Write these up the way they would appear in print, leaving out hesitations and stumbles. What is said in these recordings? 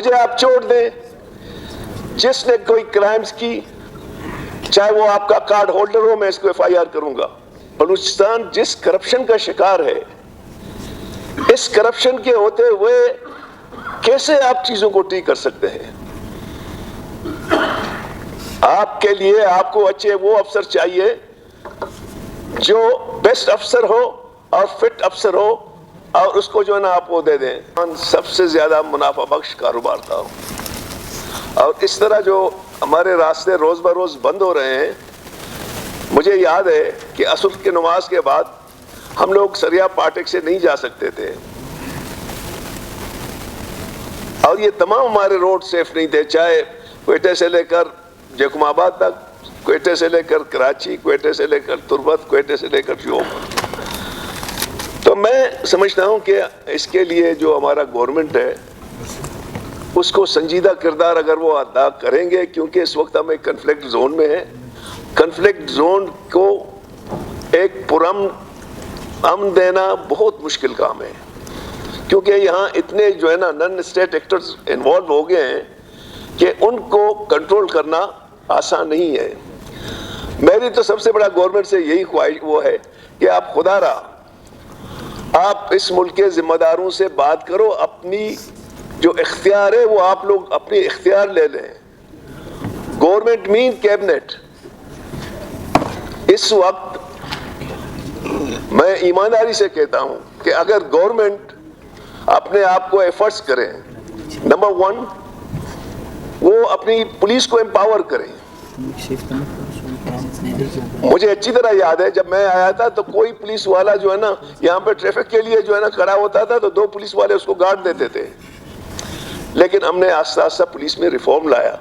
مجھے آپ چھوڑ دیں، جس نے کوئی کرائمز کی چاہے وہ آپ کا کارڈ ہولڈر ہو، میں اس کو ایف آئی آر کروں گا۔ بلوچستان جس کرپشن کا شکار ہے، اس کرپشن کے ہوتے ہوئے کیسے آپ چیزوں کو ٹھیک کر سکتے ہیں؟ آپ کے لیے آپ کو اچھے وہ افسر چاہیے جو بیسٹ افسر ہو اور فٹ افسر ہو، اور اس کو جو ہے نا آپ وہ دے دیں۔ سب سے زیادہ منافع بخش کاروبار تھا، اور اس طرح جو ہمارے راستے روز بروز بند ہو رہے ہیں۔ مجھے یاد ہے کہ عصر کی نماز کے بعد ہم لوگ سریا پاٹک سے نہیں جا سکتے تھے، اور یہ تمام ہمارے روڈ سیف نہیں تھے، چاہے کوئٹہ سے لے کر جیکم آباد تک، کوئٹہ سے لے کر کراچی، کوئٹہ سے لے کر تربت، کوئٹہ سے لے کر شیوخ۔ تو میں سمجھتا ہوں کہ اس کے لیے جو ہمارا گورنمنٹ ہے اس کو سنجیدہ کردار اگر وہ ادا کریں گے، کیونکہ اس وقت ہم ایک کنفلکٹ زون میں ہیں۔ کنفلکٹ زون کو ایک امن دینا بہت مشکل کام ہے، کیونکہ یہاں اتنے جو ہے نا نن اسٹیٹ ایکٹرز انوالو ہو گئے ہیں کہ ان کو کنٹرول کرنا آسان نہیں ہے۔ میری تو سب سے بڑا گورنمنٹ سے یہی خواہش وہ ہے کہ آپ خدا را آپ اس ملک کے ذمہ داروں سے بات کرو، اپنی جو اختیار ہے وہ آپ لوگ اپنی اختیار لے لیں۔ گورنمنٹ مین کیبنٹ۔ اس وقت میں ایمانداری سے کہتا ہوں کہ اگر گورنمنٹ اپنے آپ کو ایفرٹس کرے، نمبر 1 وہ اپنی پولیس کو امپاور کریں۔ مجھے اچھی طرح یاد ہے جب میں آیا تھا تو کوئی پولیس والا جو ہے نا یہاں پہ ٹریفک کے لیے جو ہے نا کھڑا ہوتا تھا تو 2 پولیس والے اس کو گارڈ دیتے تھے، لیکن ہم نے آہستہ آہستہ پولیس میں ریفارم لایا،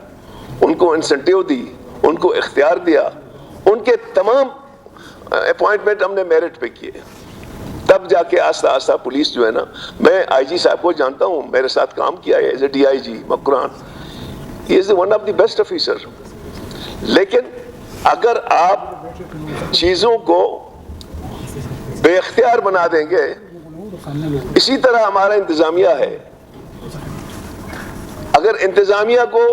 ان کو انسینٹیو دی، ان کو اختیار دیا، ان کے تمام اپوائنٹمنٹ ہم نے میرٹ پہ کیے، تب جا کے آہستہ آہستہ پولیس جو ہے نا، میں آئی جی صاحب کو جانتا ہوں، میرے ساتھ کام کیا ہے as A D I G Makran, he is one of the best officer. لیکن اگر آپ چیزوں کو بے اختیار بنا دیں گے، اسی طرح ہمارا انتظامیہ ہے، اگر انتظامیہ کو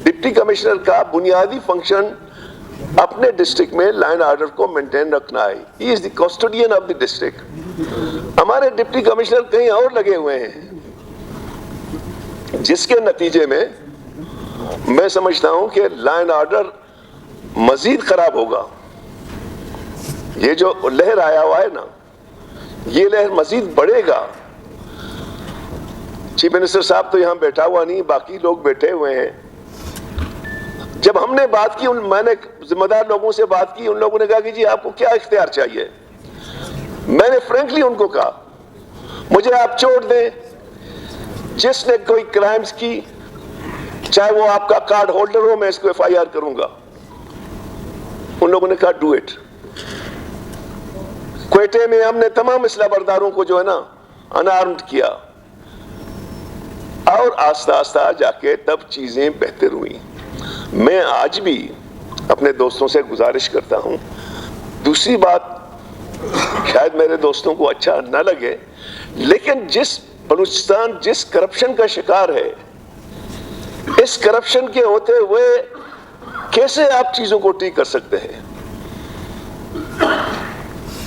ڈپٹی کمشنر کا بنیادی فنکشن اپنے ڈسٹرکٹ میں لائن آرڈر کو مینٹین رکھنا ہے، ہی از دی کسٹوڈین آف دی ڈسٹرکٹ، ہمارے ڈپٹی کمشنر کہیں اور لگے ہوئے ہیں، جس کے نتیجے میں میں سمجھتا ہوں کہ لائن آرڈر مزید خراب ہوگا۔ یہ جو لہر آیا ہوا ہے نا، یہ لہر مزید بڑھے گا۔ چیف منسٹر صاحب تو یہاں بیٹھا ہوا نہیں، باقی لوگ بیٹھے ہوئے ہیں۔ جب ہم نے بات کی، میں نے ذمہ دار لوگوں سے بات کی، ان لوگوں نے کہا کہ جی آپ کو کیا اختیار چاہیے؟ میں نے فرینکلی ان کو کہا مجھے آپ چھوڑ دیں، جس نے کوئی کرائمز کی چاہے وہ آپ کا کارڈ ہولڈر ہو، میں اس کو ایف آئی آر کروں گا۔ ان لوگوں نے کہا ڈو اٹ۔ کوئٹے میں ہم نے تمام اسلحہ برداروں کو جو ہے نا انارمڈ کیا، اور آہستہ آہستہ جا کے تب چیزیں بہتر ہوئیں۔ میں آج بھی اپنے دوستوں سے گزارش کرتا ہوں، دوسری بات شاید میرے دوستوں کو اچھا نہ لگے، لیکن بلوچستان جس کرپشن کا شکار ہے، اس کرپشن کے ہوتے ہوئے کیسے آپ چیزوں کو ٹھیک کر سکتے ہیں؟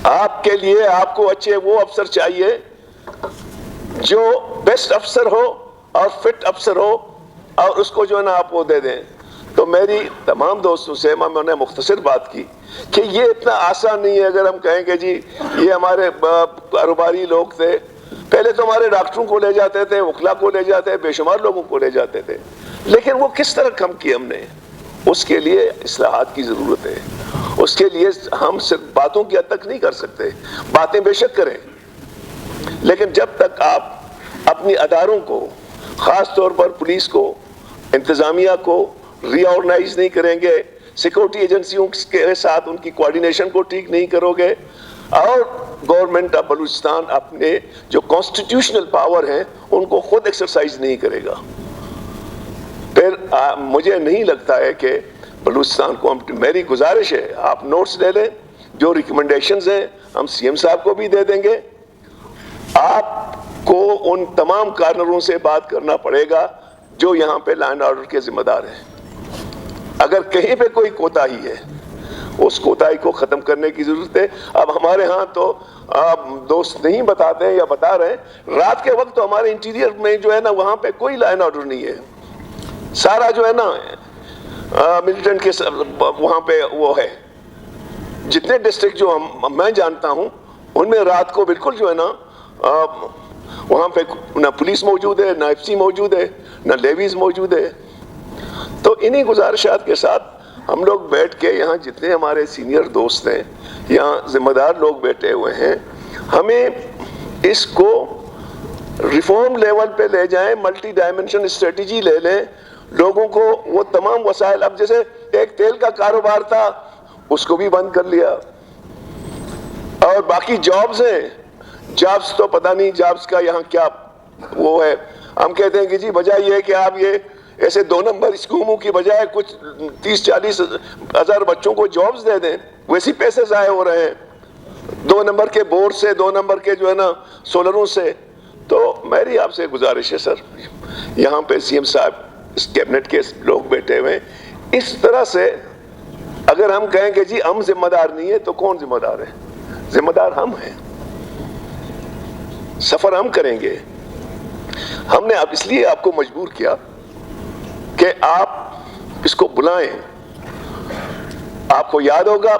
آپ کے لیے آپ کو اچھے وہ افسر چاہیے جو بیسٹ افسر ہو اور فٹ افسر ہو، اور اس کو جو ہے نا آپ وہ دے دیں۔ تو میری تمام دوستوں سے میں نے مختصر بات کی کہ یہ اتنا آسان نہیں ہے۔ اگر ہم کہیں کہ جی یہ ہمارے کاروباری لوگ تھے، پہلے تو ہمارے ڈاکٹروں کو لے جاتے تھے، وکلا کو لے جاتے، بے شمار لوگوں کو لے جاتے تھے، لیکن وہ کس طرح کم کی ہم نے؟ اس کے لیے اصلاحات کی ضرورت ہے۔ اس کے لیے ہم صرف باتوں کی حد تک نہیں کر سکتے، باتیں بے شک کریں، لیکن جب تک آپ اپنی اداروں کو، خاص طور پر پولیس کو، انتظامیہ کو ری آرگنائز نہیں کریں گے، سیکورٹی ایجنسیوں کے ساتھ ان کی کوارڈینیشن کو ٹھیک نہیں کرو گے، اور گورنمنٹ آف بلوچستان اپنے جو کانسٹیٹیوشنل پاور ہیں ان کو خود ایکسرسائز نہیں کرے گا، پھر مجھے نہیں لگتا ہے کہ بلوچستان کو میری گزارش ہے آپ نوٹس لے لیں، جو ریکمنڈیشنز ہیں ہم سی ایم صاحب کو بھی دے دیں گے۔ آپ کو ان تمام کارنروں سے بات کرنا پڑے گا جو یہاں پہ لا اینڈ آرڈر کے ذمہ دار ہیں. اگر کہیں پہ کوئی کوتاہی ہے اس کوتاہی کو ختم کرنے کی ضرورت ہے. اب ہمارے ہاں تو آپ دوست نہیں بتاتے ہیں یا بتا رہے ہیں, رات کے وقت تو ہمارے انٹیریئر میں جو ہے نا وہاں پہ کوئی لا اینڈ آرڈر نہیں ہے. سارا جو ہے نا ملٹنٹ کے وہاں پہ وہ ہے. جتنے ڈسٹرکٹ جو میں جانتا ہوں ان میں رات کو بالکل جو ہے نا وہاں پہ نہ پولیس موجود ہے, نہ ایف سی موجود ہے, نہ لیویز موجود ہے. تو انہی گزارشات کے ساتھ ہم لوگ بیٹھ کے یہاں جتنے ہمارے سینئر دوست ہیں, یہاں ذمہ دار لوگ بیٹھے ہوئے ہیں, ہمیں اس کو ریفارم لیول پہ لے جائیں, ملٹی ڈائمنشن اسٹریٹجی لے لیں, لوگوں کو وہ تمام وسائل. اب جیسے ایک تیل کا کاروبار تھا اس کو بھی بند کر لیا, اور باقی جابز ہیں, جابز تو پتہ نہیں جابز کا یہاں کیا وہ ہے. ہم کہتے ہیں کہ جی بجائے یہ کہ آپ یہ ایسے 2 نمبر اسکیموں کی بجائے کچھ 30-40 ہزار بچوں کو جابز دے دیں, ویسی پیسے ضائع ہو رہے ہیں 2 نمبر کے بورڈ سے, 2 نمبر کے جو ہے نا سولروں سے. تو میری آپ سے گزارش ہے سر, یہاں پہ سی ایم صاحب, اس کیبنٹ کے لوگ بیٹھے ہوئے, اس طرح سے اگر ہم کہیں کہ جی ہم ذمہ دار نہیں ہے تو کون ذمہ دار ہے؟ ذمہ دار ہم ہیں, سفر ہم کریں گے. ہم نے اب اس لیے آپ کو مجبور کیا کہ آپ اس کو بلائیں. آپ کو یاد ہوگا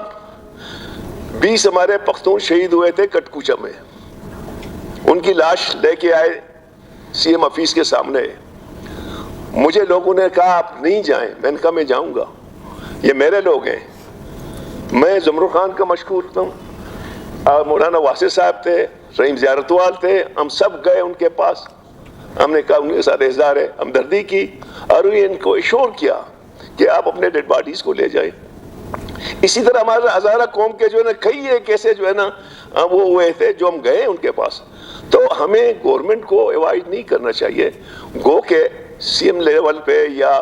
20 ہمارے پختون شہید ہوئے تھے کٹکوچا میں, ان کی لاش لے کے آئے سی ایم آفس کے سامنے. مجھے لوگوں نے کہا آپ نہیں جائیں, میں نے کہا میں جاؤں گا, یہ میرے لوگ ہیں. میں زمرو خان کا مشکور ہوں, مولانا واسع صاحب تھے, رحیم زیارتوال تھے, ہم سب گئے ان کے پاس. ہم نے کہا ان کے ساتھ اظہار ہمدردی کی اور ان کو ایشور کیا کہ آپ اپنے ڈیڈ باڈیز کو لے جائیں. اسی طرح ہمارے ہزارہ قوم کے جو ہے نا کئی ایک ایسے جو ہے نا وہ ہوئے تھے جو ہم گئے ان کے پاس. تو ہمیں گورنمنٹ کو ایوائڈ نہیں کرنا چاہیے. گو کہ سی ایم لیول پہ یا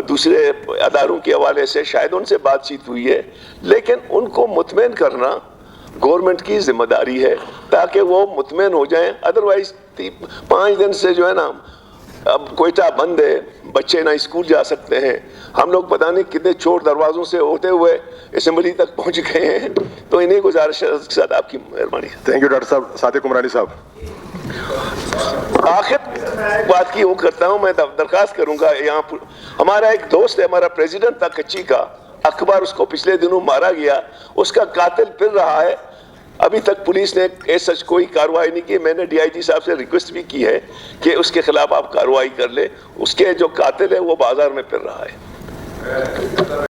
دوسرے اداروں کے حوالے سے شاید ان سے بات چیت ہوئی ہے, لیکن ان کو مطمئن کرنا گورنمنٹ کی ذمہ داری ہے تاکہ وہ مطمئن ہو جائیں. ادروائز 5 دن سے جو ہے نا اب کوئٹہ بند ہے, بچے نہ اسکول جا سکتے ہیں. ہم لوگ پتہ نہیں کتنے چور دروازوں سے ہوتے ہوئے اسمبلی تک پہنچ گئے ہیں. تو انہیں گزارش کے ساتھ آپ کی مہربانی. تھینک یو ڈاکٹر صاحب. صادق عمرانی صاحب. آخر بات کی وہ کرتا ہوں, میں درخواست کروں گا, یہاں ہمارا ایک دوست ہے, ہمارا پریزیڈنٹ تھا کچی کا, اخبار اس کو پچھلے دنوں مارا گیا, اس کا قاتل پھر رہا ہے. ابھی تک پولیس نے سچ کوئی کارروائی نہیں کی. میں نے ڈی آئی جی صاحب سے ریکویسٹ بھی کی ہے کہ اس کے خلاف آپ کارروائی کر لیں. اس کے جو قاتل ہے وہ بازار میں پھر رہا ہے.